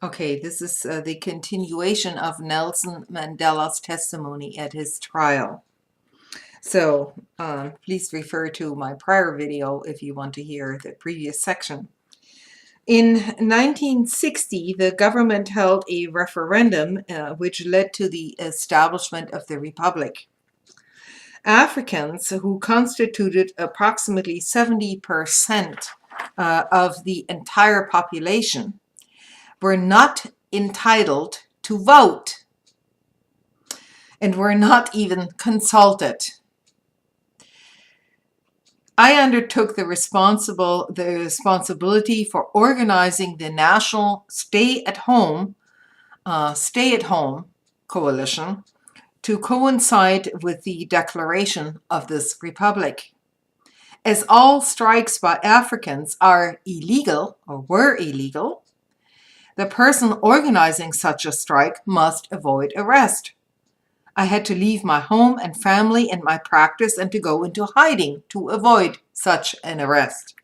Okay, this is the continuation of Nelson Mandela's testimony at his trial. So please refer to my prior video if you want to hear the previous section. In 1960, the government held a referendum which led to the establishment of the Republic. Africans, who constituted approximately 70% of the entire population, were not entitled to vote and were not even consulted. I undertook the responsibility for organizing the national stay-at-home coalition to coincide with the declaration of this republic. As all strikes by Africans are illegal or were illegal, the person organizing such a strike must avoid arrest. I had to leave my home and family and my practice and to go into hiding to avoid such an arrest.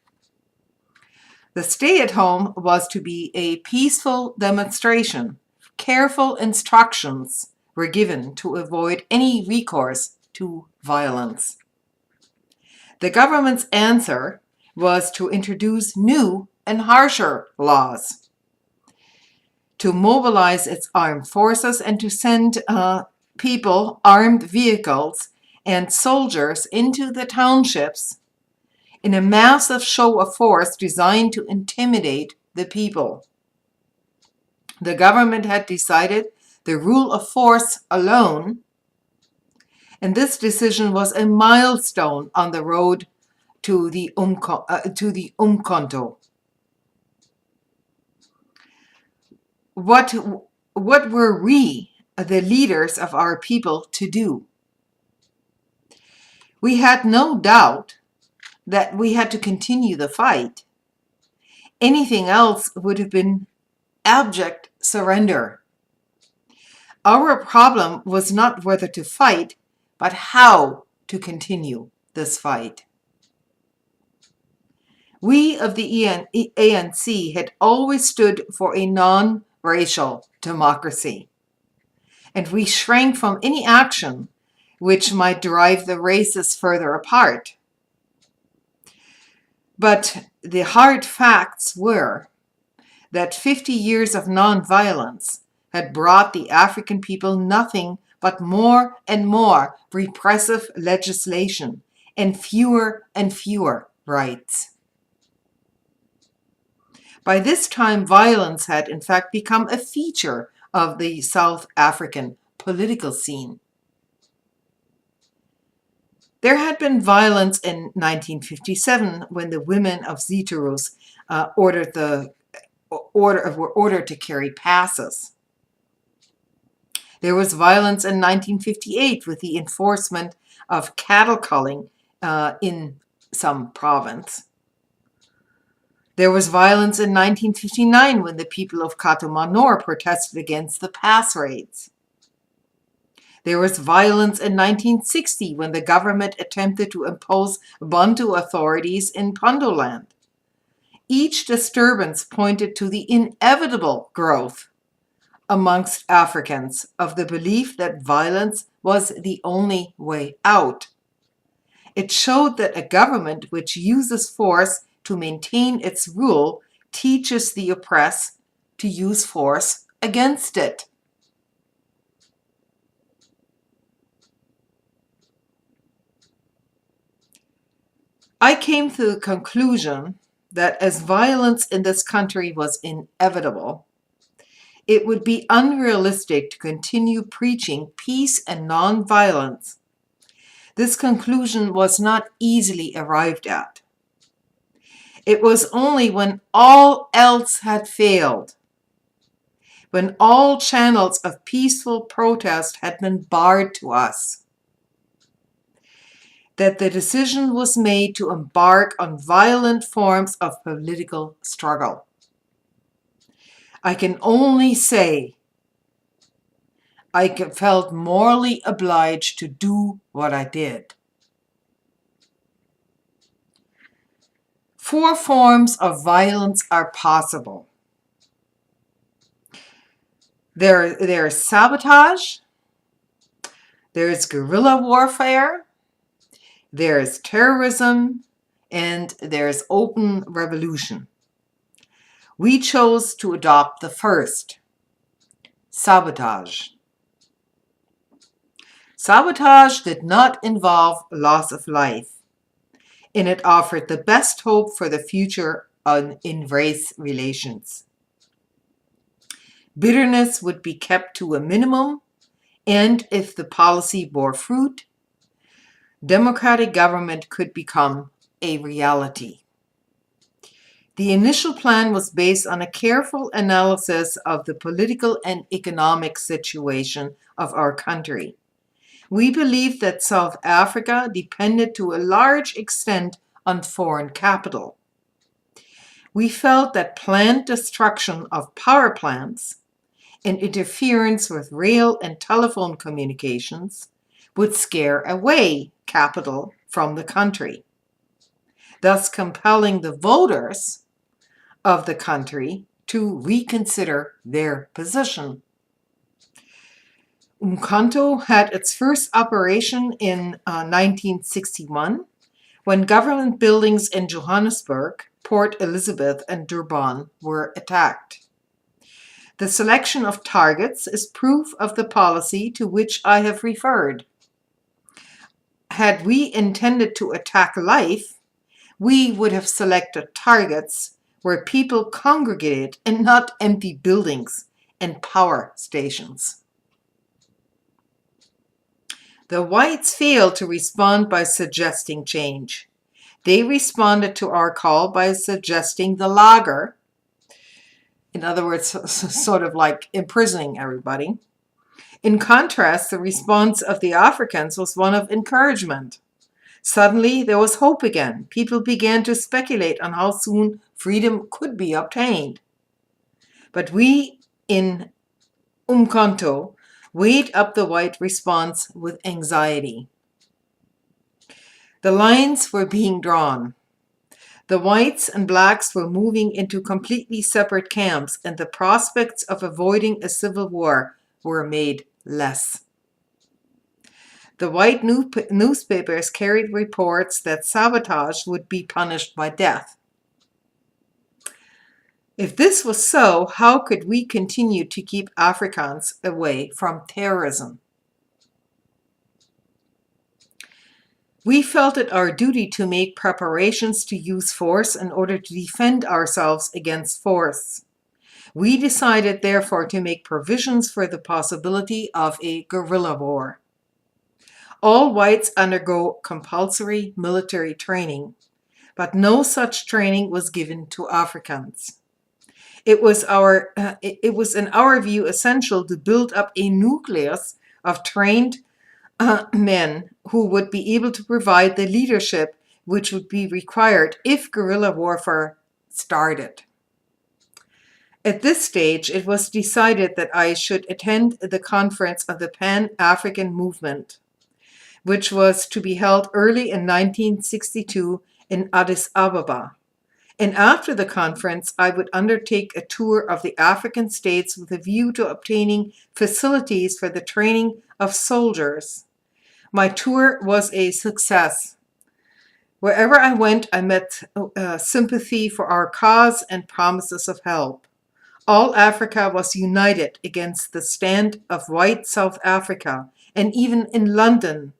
The stay-at-home was to be a peaceful demonstration. Careful instructions were given to avoid any recourse to violence. The government's answer was to introduce new and harsher laws, to mobilize its armed forces, and to send people, armed vehicles, and soldiers into the townships in a massive show of force designed to intimidate the people. The government had decided the rule of force alone, and this decision was a milestone on the road to the Umkhonto. What were we, the leaders of our people, to do? We had no doubt that we had to continue the fight. Anything else would have been abject surrender. Our problem was not whether to fight, but how to continue this fight. We of the ANC had always stood for a non-racial democracy, and we shrank from any action which might drive the races further apart. But the hard facts were that 50 years of nonviolence had brought the African people nothing but more and more repressive legislation and fewer rights. By this time, violence had in fact become a feature of the South African political scene. There had been violence in 1957 when the women of Zeterus were ordered to carry passes. There was violence in 1958 with the enforcement of cattle culling in some province. There was violence in 1959 when the people of Katumanor protested against the pass raids. There was violence in 1960 when the government attempted to impose Bantu authorities in Pondoland. Each disturbance pointed to the inevitable growth amongst Africans of the belief that violence was the only way out. It showed that a government which uses force to maintain its rule teaches the oppressed to use force against it. I came to the conclusion that as violence in this country was inevitable, it would be unrealistic to continue preaching peace and nonviolence. This conclusion was not easily arrived at. It was only when all else had failed, when all channels of peaceful protest had been barred to us, that the decision was made to embark on violent forms of political struggle. I can only say I felt morally obliged to do what I did. 4 forms of violence are possible. There's sabotage, there's guerrilla warfare, there's terrorism, and there's open revolution. We chose to adopt the first, sabotage. Sabotage did not involve loss of life, and it offered the best hope for the future in race relations. Bitterness would be kept to a minimum, and if the policy bore fruit, democratic government could become a reality. The initial plan was based on a careful analysis of the political and economic situation of our country. We believed that South Africa depended to a large extent on foreign capital. We felt that planned destruction of power plants and interference with rail and telephone communications would scare away capital from the country, thus compelling the voters of the country to reconsider their position. Umkhonto had its first operation in 1961 when government buildings in Johannesburg, Port Elizabeth, and Durban were attacked. The selection of targets is proof of the policy to which I have referred. Had we intended to attack life, we would have selected targets where people congregated and not empty buildings and power stations. The whites failed to respond by suggesting change. They responded to our call by suggesting the lager. In other words, sort of like imprisoning everybody. In contrast, the response of the Africans was one of encouragement. Suddenly, there was hope again. People began to speculate on how soon freedom could be obtained. But we in Umkhonto weighed up the white response with anxiety. The lines were being drawn. The whites and blacks were moving into completely separate camps, and the prospects of avoiding a civil war were made less. The white newspapers carried reports that sabotage would be punished by death. If this was so, how could we continue to keep Afrikaans away from terrorism? We felt it our duty to make preparations to use force in order to defend ourselves against force. We decided, therefore, to make provisions for the possibility of a guerrilla war. All whites undergo compulsory military training, but no such training was given to Africans. It was in our view essential to build up a nucleus of trained men who would be able to provide the leadership which would be required if guerrilla warfare started. At this stage, it was decided that I should attend the conference of the Pan-African Movement, which was to be held early in 1962 in Addis Ababa. And after the conference, I would undertake a tour of the African states with a view to obtaining facilities for the training of soldiers. My tour was a success. Wherever I went, I met sympathy for our cause and promises of help. All Africa was united against the stand of white South Africa, and even in London,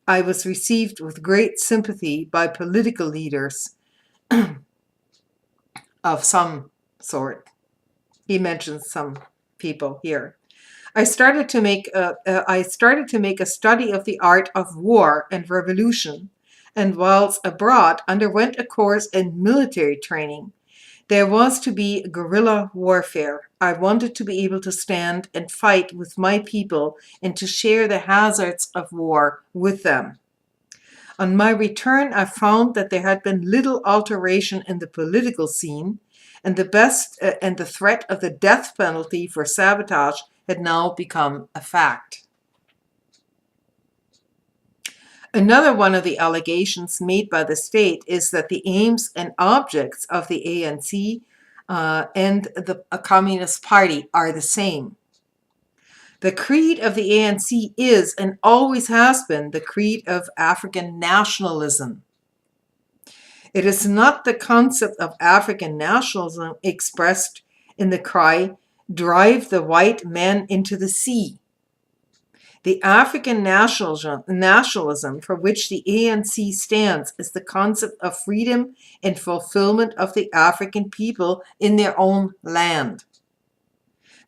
I was received with great sympathy by political leaders of some sort. He mentions some people here. I started to make a study of the art of war and revolution, and whilst abroad underwent a course in military training. There was to be guerrilla warfare. I wanted to be able to stand and fight with my people and to share the hazards of war with them. On my return, I found that there had been little alteration in the political scene, and the threat of the death penalty for sabotage had now become a fact. Another one of the allegations made by the state is that the aims and objects of the ANC and the Communist Party are the same. The creed of the ANC is and always has been the creed of African nationalism. It is not the concept of African nationalism expressed in the cry, "Drive the white man into the sea." The African nationalism for which the ANC stands is the concept of freedom and fulfillment of the African people in their own land.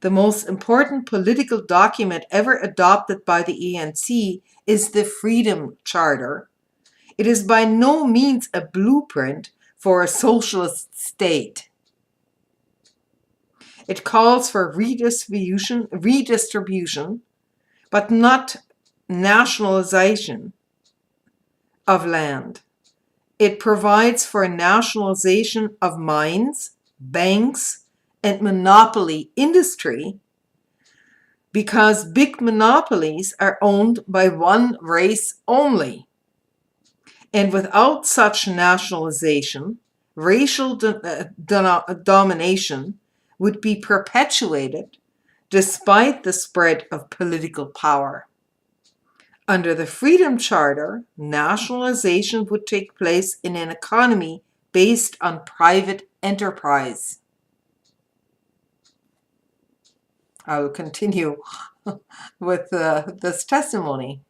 The most important political document ever adopted by the ANC is the Freedom Charter. It is by no means a blueprint for a socialist state. It calls for redistribution, but not nationalization of land. It provides for nationalization of mines, banks, and monopoly industry because big monopolies are owned by one race only. And without such nationalization, racial domination would be perpetuated despite the spread of political power. Under the Freedom Charter, nationalization would take place in an economy based on private enterprise. I will continue with this testimony.